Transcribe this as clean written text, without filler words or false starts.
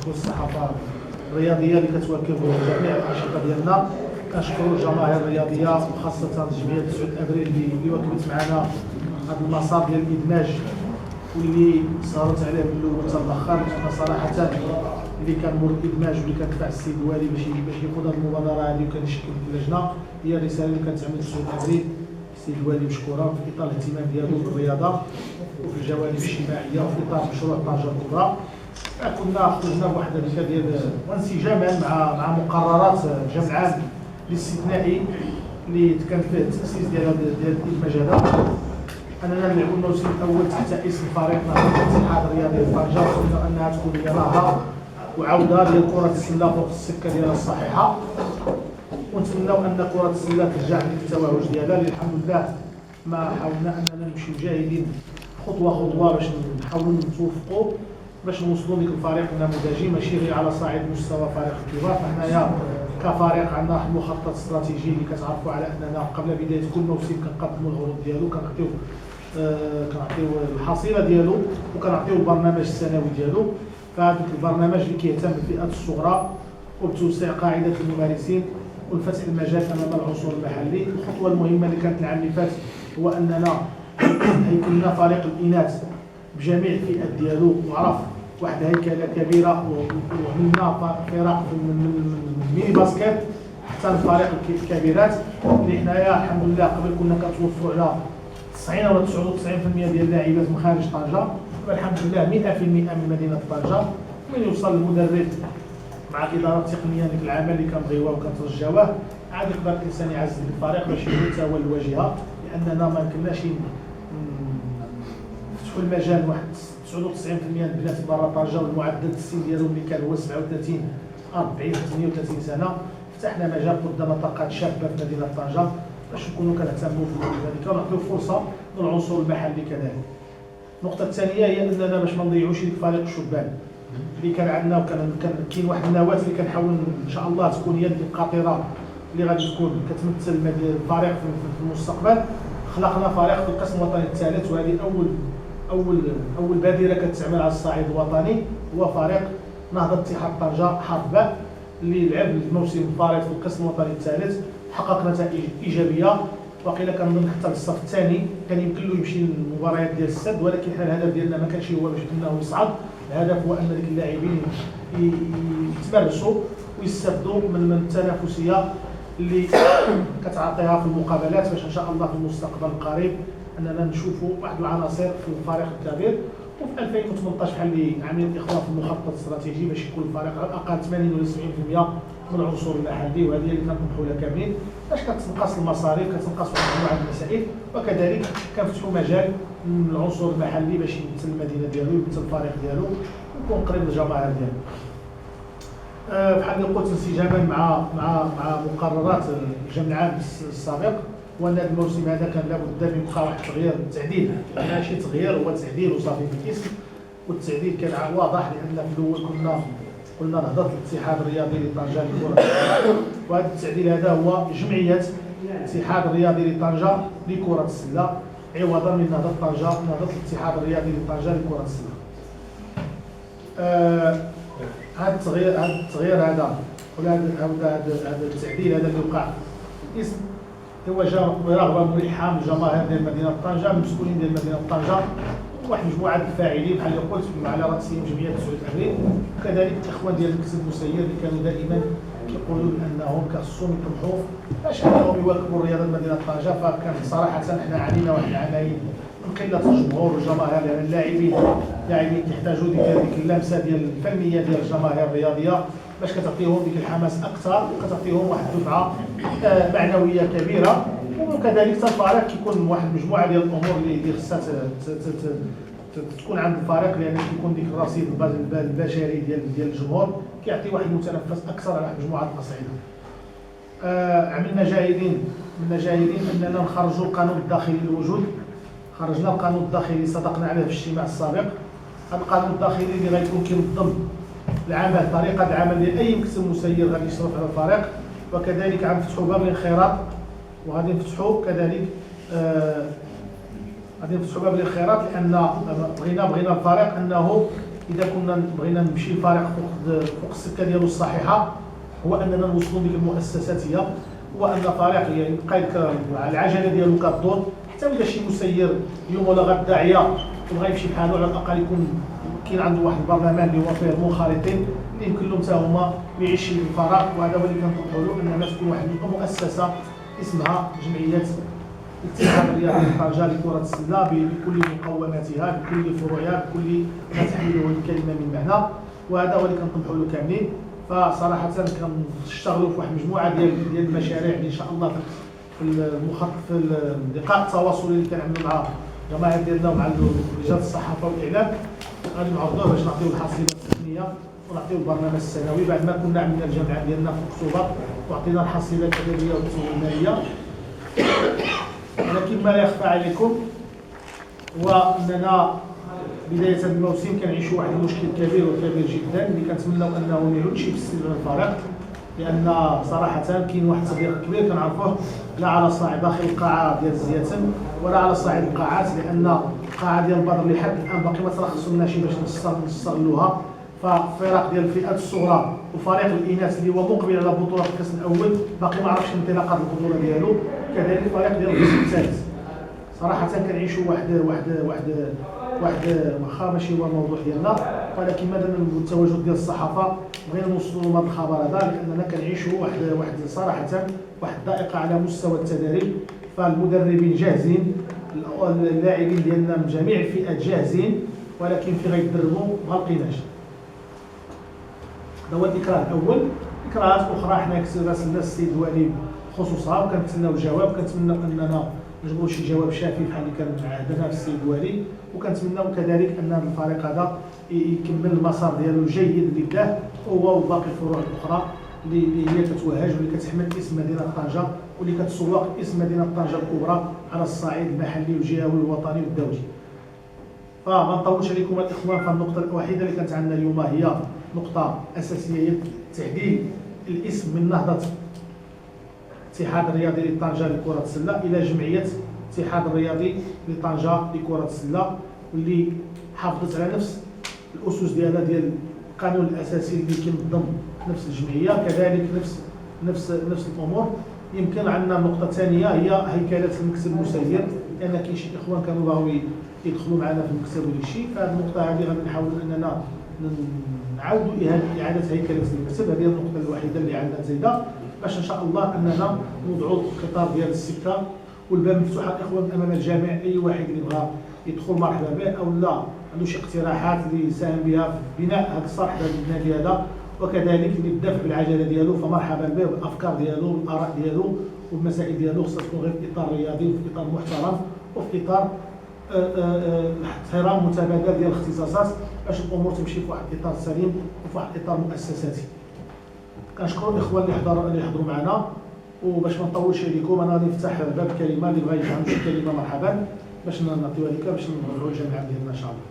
والصحافه الرياضيه اللي كتواكب جميع الانشطه ديالنا. كنشكروا الجماهير الرياضيه وخاصه جمعيه 9 ابريل اللي واكبت معنا هذا المسار ديال الادماج واللي سهرت عليه من الاول حتى الاخر. انا صراحه اللي كان مور الادماج واللي كدفع السيد الوالي باش ياخذ هذه المبادره هذه وكنشكل اللجنه هي الرساله اللي كتعمل 9 ابريل. السيد الوالي مشكورا في اطار الاهتمام ديالو بالرياضه وفي الجوانب الاجتماعيه وفي اطار مشروع طنجه الكبرى. كنا خرجنا بواحد الرساله ديال وانسجاما مع مقررات الجمع العام الاستثنائي اللي كان فيه التاسيس ديال الادماج هذا، اننا نلعبوا الموسم الاول تحت اسم فريقنا الاتحاد الرياضي طنجه، ونتمنى انها تكون هي نهضه وعوده ديال كره السله فوق السكه ديالها الصحيحه، ونتمنوا ان كره السله ترجع للتوهج ديالها. الحمد لله ما حاولنا اننا نمشيو جاهدين خطوه خطوه باش نحاولوا نتوفقوا باش نوصلوا لك الفريق النموذجي، ماشي غير على صعيد مستوى فريق الكبار. فحنايا كفريق عندنا واحد المخطط استراتيجي اللي كتعرفوا على اننا قبل بدايه كل موسم كنقدموا العروض ديالو، كنعطيو الحصيله ديالو وكنعطيو البرنامج السنوي ديالو. فهذاك البرنامج اللي كيهتم بالفئات الصغرى وبتوسيع قاعده الممارسين والفتح المجال امام العنصر المحلي. الخطوه المهمه اللي كانت العام اللي فات هو اننا هيكلنا فريق الاناث بجميع الفئات ديالو وعرف واحد هيكله كبيره، وعملنا فرق من الميني باسكيت حتى الفريق الكبيرات اللي حنايا الحمد لله قبل كنا كنتوفروا على 90 ولا 99% ديال اللاعبات من خارج طنجه. الحمد لله 100% من مدينه طنجه. من يوصل المدرب مع الاداره التقنيه ديك العمل اللي كنبغيوها وكنترجاوه عاد يقدر الانسان يعزز الفريق باش يكون حتى هو الواجهه، لاننا ما يمكنناش نفتحوا المجال واحد 99% من البنات برا طنجه والمعدل السن ديالهم اللي كان هو 37 40 38 سنه. فتحنا مجال قدام طاقات شابه في مدينه طنجه باش نكونوا كنهتموا بذلك ونعطيو فرصه للعنصر المحلي كذلك. النقطه الثانيه هي اننا باش ما نضيعوش ديك فريق الشبان اللي كان عندنا، وكان كاين واحد النواه اللي كنحاول ان شاء الله تكون هي القاطره اللي غادي تكون كتمثل الفريق في المستقبل. خلقنا فريق في القسم الوطني الثالث، وهذه اول بادره كتعمل على الصعيد الوطني، هو فريق نهضه اتحاد طنجه حرف باء اللي لعب الموسم الفارط في القسم الوطني الثالث. حقق نتائج ايجابيه، وقيل كنظن حتى للصف الثاني كان يمكن له يمشي للمباريات ديال السد، ولكن حنا الهدف ديالنا ما كانش هو باش انه يصعد. الهدف هو ان ديك اللاعبين يتمرسوا ويستافدوا من التنافسيه اللي كتعطيها في المقابلات، باش ان شاء الله في المستقبل القريب اننا نشوفوا واحد العناصر في الفريق الكبير. وفي 2018 بحال اللي عاملين الاخوان في المخطط الاستراتيجي باش يكون الفريق على الاقل 80 ولا 70% من العنصر المحلي، وهذه اللي كنطمحوا لها كاملين باش كتنقص المصاريف، كتنقص واحد مجموعه المسائل، وكذلك كنفتحوا مجال من العنصر المحلي باش يمثل المدينه ديالو يمثل الفريق ديالو ويكون قريب للجماهير ديالو. بحال اللي قلت انسجاما مع مقررات الجمع العام السابق، وان هذا الموسم هذا كان لابد يبقى واحد التغيير التعديل، ماشي تغيير هو تعديل وصافي في الاسم. والتعديل كان واضح لان في الاول قلنا نهضه الاتحاد الرياضي لطنجه لكره السله، وهذا التعديل هذا هو جمعيه الاتحاد الرياضي لطنجه لكره السله، عوضا من نهضه طنجه نهضه الاتحاد الرياضي لطنجه لكره السله. هذا التغيير هذا ولا هذا التعديل هذا اللي وقع في الاسم هو جاء برغبه ملحه من الجماهير ديال مدينه طنجه، من المسؤولين ديال مدينه طنجه، واحد مجموعه الفاعلين بحال اللي قلت على راسهم جمعيه 9 ابريل، وكذلك الاخوان ديال المكتب المسير اللي كانوا دائما كيقولوا انهم كخصهم يطمحوا باش انهم يواكبوا الرياضه مدينه طنجه. فكان صراحه حنا عانينا واحد العمليه من قله الجمهور والجماهير، يعني اللاعبين كيحتاجوا ديك اللمسه ديال الفنيه ديال الجماهير الرياضيه باش كتعطيهم ديك الحماس اكثر، وكتعطيهم واحد الدفعه معنويه كبيره. وكذلك الفريق كيكون واحد المجموعه ديال الامور اللي خصها تكون عند الفريق، لان كيكون ديك الرصيد البشري ديال الجمهور كيعطي واحد المتنفس اكثر على مجموعه الاصعده. عملنا جاهدين اننا نخرجوا القانون الداخلي للوجود. خرجنا القانون الداخلي اللي صدقنا عليه في الاجتماع السابق. هذا القانون الداخلي اللي غيكون كينظم العمل، طريقه العمل ديال اي مكتب مسير غادي يشرف على الفريق، وكذلك غنفتحوا باب الانخراط، وغادي نفتحوا كذلك باب الانخراط، لان بغينا الفريق انه اذا كنا بغينا نمشي الفريق فوق السكه ديالو الصحيحه، هو اننا نوصلوا ديك المؤسسات هو ان فريق يبقى العجله ديالو كدور، حتى اذا شي مسير اليوم ولا غدا داعيه وبغى يمشي بحالو، على الاقل يكون كاين عنده واحد البرلمان اللي هو فيه المنخرطين اللي يمكن لهم حتى هما ما يعيش في الفراغ. وهذا هو اللي كنطلبوا له، اننا تكون واحد المؤسسه اسمها جمعيه الاتحاد الرياضي لطنجة لكرة السلة بكل مقوماتها، بكل فروعها، بكل ما تحمله الكلمة من معنى. وهذا هو اللي كنطمحوا له كاملين. فصراحة كنشتغلوا في واحد المجموعة ديال المشاريع اللي إن شاء الله في اللقاء التواصلي اللي كنعملوا مع الجماهير ديالنا ومع رجال الصحافة والإعلام، غادي نعرضوه باش نعطيو الحصيلة التقنية ونعطيو البرنامج السنوي بعد ما كنا عملنا الجامعة ديالنا في أكتوبر وعطينا الحصيلة التدريبية والتمويلية. ولكن ما لا يخفى عليكم هو اننا بدايه الموسم كنعيشوا واحد المشكل كبير وكبير جدا اللي كنتمناو انه ما يعودش يفسد الفريق، لان صراحه كاين واحد التضييق كبير كنعرفوه لا على صعيد داخل القاعه ديال الزياتم ولا على صعيد القاعات، لان القاعه ديال البدر لحد الان باقي ما ترخصولناش باش نستغلوها. ففرق ديال الفئات الصغرى وفريق الاناث اللي هو مقبل على بطوله الكاس الاول باقي ما عرفش انطلاقات البطوله ديالو، كذلك الفريق ديال القسم الثالث. صراحه كنعيشوا واحد واخا ماشي هو الموضوع ديالنا، ولكن مادام التواجد ديال الصحافه بغينا نوصلوا لهم هذا الخبر هذا، لاننا كنعيشوا واحد صراحه واحد الضائقه على مستوى التدريب. فالمدربين جاهزين، اللاعبين ديالنا من جميع الفئات جاهزين، ولكن في غيدربوا ما لقيناش. هذا هو الاكراه الاول. اكراهات اخرى حنا راسلنا السيد والي خصوصها وكنتسناو الجواب، كنتمناو اننا نجبروا شي جواب شافي بحال اللي كان عهدنا في السيد والي، وكنتمناو كذلك ان الفريق هذا يكمل المسار ديالو الجيد اللي بداه هو وباقي الفروع الاخرى اللي هي كتوهج واللي كتحمل اسم مدينه طنجه واللي كتسوق اسم مدينه طنجه الكبرى على الصعيد المحلي والجهوي والوطني والدولي. فما نطولش عليكم الاخوان، فالنقطه الوحيده اللي كانت عندنا اليوم هي نقطه اساسيه، هي تعديل الاسم من نهضه الاتحاد الرياضي لطنجة لكرة السلة إلى جمعية الاتحاد الرياضي لطنجة لكرة السلة، واللي حافظت على نفس الأسس ديالها ديال القانون الأساسي اللي كينظم نفس الجمعية، كذلك نفس الأمور. يمكن عندنا نقطة ثانية هي هيكلة المكتب المسير، لأن كاين شي إخوان كانوا باغيو يدخلوا معنا في المكتب ولا شي، فهذه النقطة هذه غادي نحاولوا أننا نعاودوا إعادة هيكلة المكتب. هذه النقطة الوحيدة اللي عندنا زايدة، باش ان شاء الله اننا نوضعوا القطار ديال السكه والباب مفتوح الاخوان امام الجميع. اي واحد اللي بغى يدخل مرحبا به، او لا عنده شي اقتراحات اللي يساهم بها في بناء هذا الصرح ديال النادي هذا، وكذلك اللي بدافع بالعجله ديالو فمرحبا به، بالافكار ديالو والاراء ديالو والمسائل ديالو، خصها تكون غير في اطار رياضي وفي اطار محترم وفي اطار احترام متبادل ديال الاختصاصات، باش الامور تمشي في واحد الاطار سليم وفي واحد الاطار مؤسساتي. كنشكروا الاخوان اللي حضروا معنا، وباش ما نطولش عليكم انا غادي نفتح باب كلمه اللي بغى يفهم شي كلمه مرحبا باش نعطيوها لك باش نرجعوا الجامعه ديالنا ان شاء الله.